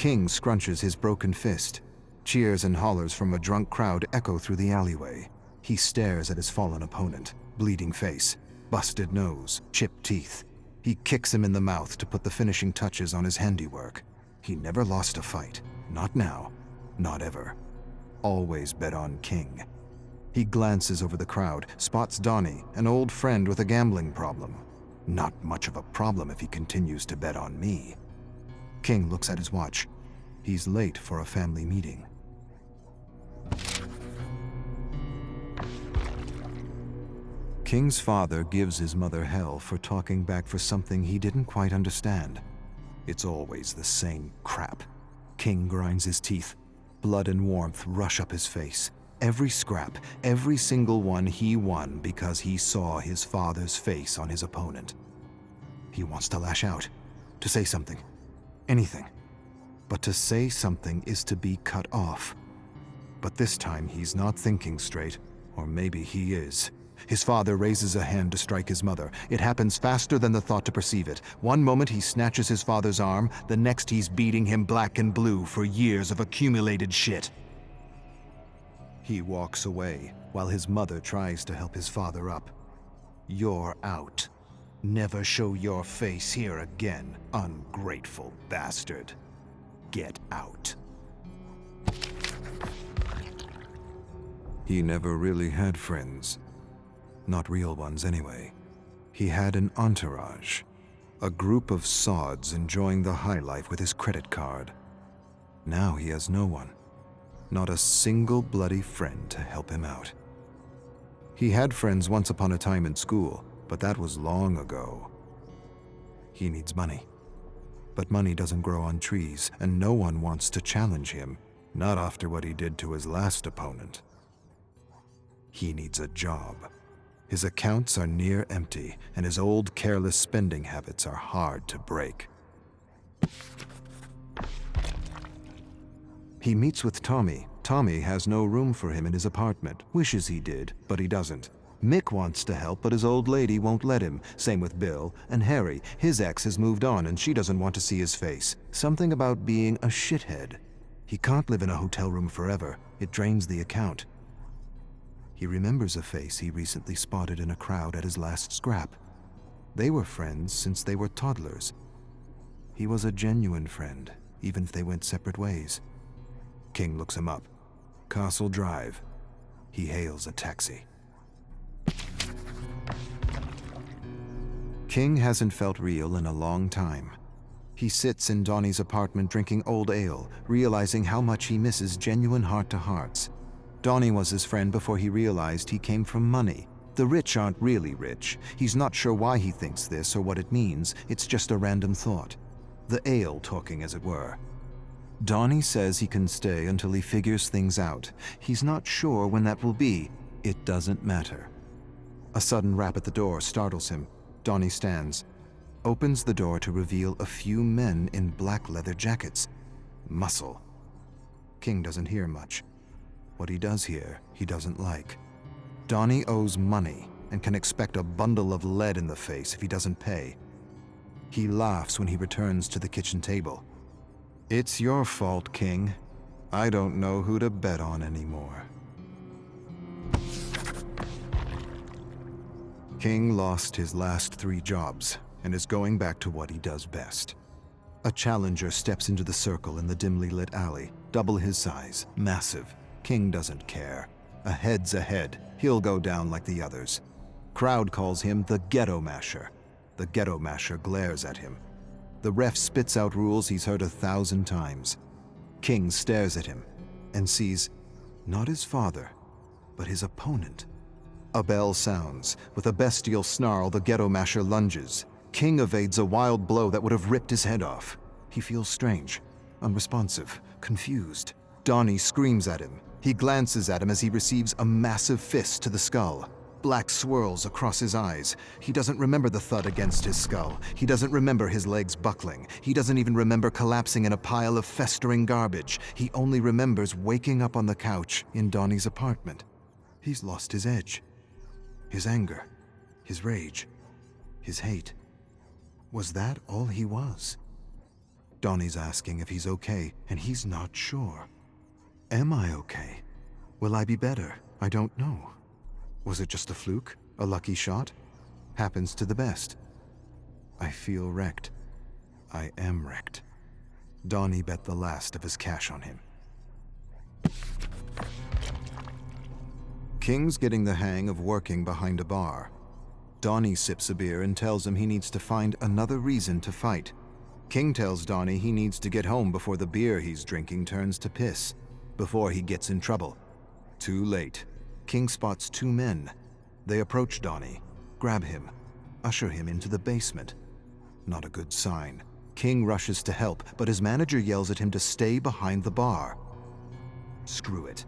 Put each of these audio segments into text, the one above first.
King scrunches his broken fist. Cheers and hollers from a drunk crowd echo through the alleyway. He stares at his fallen opponent, bleeding face, busted nose, chipped teeth. He kicks him in the mouth to put the finishing touches on his handiwork. He never lost a fight. Not now. Not ever. Always bet on King. He glances over the crowd, spots Donnie, an old friend with a gambling problem. Not much of a problem if he continues to bet on me. King looks at his watch. He's late for a family meeting. King's father gives his mother hell for talking back for something he didn't quite understand. It's always the same crap. King grinds his teeth. Blood and warmth rush up his face. Every scrap, every single one he won because he saw his father's face on his opponent. He wants to lash out, to say something, anything. But to say something is to be cut off. But this time he's not thinking straight, or maybe he is. His father raises a hand to strike his mother. It happens faster than the thought to perceive it. One moment he snatches his father's arm, the next he's beating him black and blue for years of accumulated shit. He walks away while his mother tries to help his father up. You're out. Never show your face here again, ungrateful bastard. Get out. He never really had friends. Not real ones, anyway. He had an entourage. A group of sods enjoying the high life with his credit card. Now he has no one. Not a single bloody friend to help him out. He had friends once upon a time in school, but that was long ago. He needs money. But money doesn't grow on trees, and no one wants to challenge him, not after what he did to his last opponent. He needs a job. His accounts are near empty, and his old careless spending habits are hard to break. He meets with Tommy. Tommy has no room for him in his apartment. Wishes he did, but he doesn't. Mick wants to help, but his old lady won't let him. Same with Bill. And Harry. His ex has moved on, and she doesn't want to see his face. Something about being a shithead. He can't live in a hotel room forever. It drains the account. He remembers a face he recently spotted in a crowd at his last scrap. They were friends since they were toddlers. He was a genuine friend, even if they went separate ways. King looks him up. Castle Drive. He hails a taxi. King hasn't felt real in a long time. He sits in Donnie's apartment drinking old ale, realizing how much he misses genuine heart-to-hearts. Donnie was his friend before he realized he came from money. The rich aren't really rich. He's not sure why he thinks this or what it means. It's just a random thought. The ale talking, as it were. Donnie says he can stay until he figures things out. He's not sure when that will be. It doesn't matter. A sudden rap at the door startles him. Donnie stands, opens the door to reveal a few men in black leather jackets. Muscle. King doesn't hear much. What he does hear, he doesn't like. Donnie owes money and can expect a bundle of lead in the face if he doesn't pay. He laughs when he returns to the kitchen table. It's your fault, King. I don't know who to bet on anymore. King lost his last 3 jobs and is going back to what he does best. A challenger steps into the circle in the dimly lit alley, double his size, massive. King doesn't care. A head's a head. He'll go down like the others. Crowd calls him the Ghetto Masher. The Ghetto Masher glares at him. The ref spits out rules he's heard 1,000 times. King stares at him and sees not his father, but his opponent. A bell sounds. With a bestial snarl, the Ghetto Masher lunges. King evades a wild blow that would have ripped his head off. He feels strange, unresponsive, confused. Donnie screams at him. He glances at him as he receives a massive fist to the skull. Black swirls across his eyes. He doesn't remember the thud against his skull. He doesn't remember his legs buckling. He doesn't even remember collapsing in a pile of festering garbage. He only remembers waking up on the couch in Donnie's apartment. He's lost his edge. His anger. His rage. His hate. Was that all he was? Donnie's asking if he's okay, and he's not sure. Am I okay? Will I be better? I don't know. Was it just a fluke? A lucky shot? Happens to the best. I feel wrecked. I am wrecked. Donnie bet the last of his cash on him. King's getting the hang of working behind a bar. Donnie sips a beer and tells him he needs to find another reason to fight. King tells Donnie he needs to get home before the beer he's drinking turns to piss, before he gets in trouble. Too late. King spots two men. They approach Donnie, grab him, usher him into the basement. Not a good sign. King rushes to help, but his manager yells at him to stay behind the bar. Screw it.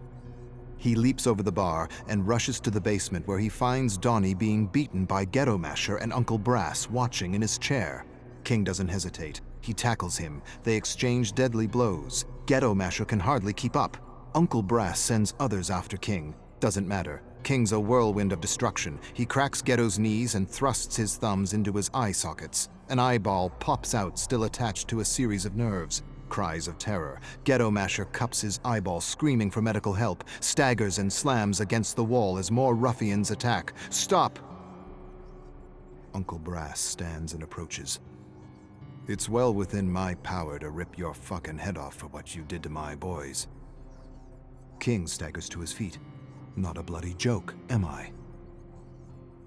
He leaps over the bar and rushes to the basement where he finds Donnie being beaten by Ghetto Masher and Uncle Brass watching in his chair. King doesn't hesitate. He tackles him. They exchange deadly blows. Ghetto Masher can hardly keep up. Uncle Brass sends others after King. Doesn't matter. King's a whirlwind of destruction. He cracks Ghetto's knees and thrusts his thumbs into his eye sockets. An eyeball pops out, still attached to a series of nerves. Cries of terror. Ghetto Masher cups his eyeball, screaming for medical help, staggers and slams against the wall as more ruffians attack. Stop! Uncle Brass stands and approaches. It's well within my power to rip your fucking head off for what you did to my boys. King staggers to his feet. Not a bloody joke, am I?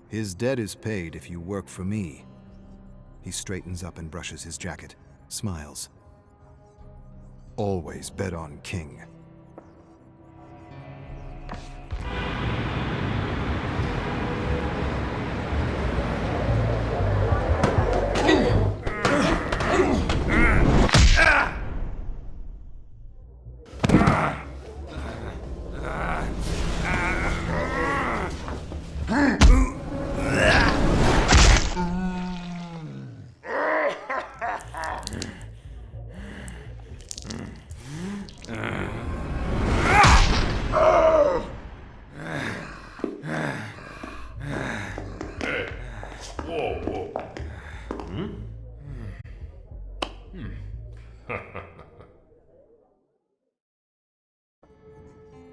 His debt is paid if you work for me. He straightens up and brushes his jacket, smiles. Always bet on King. Whoa.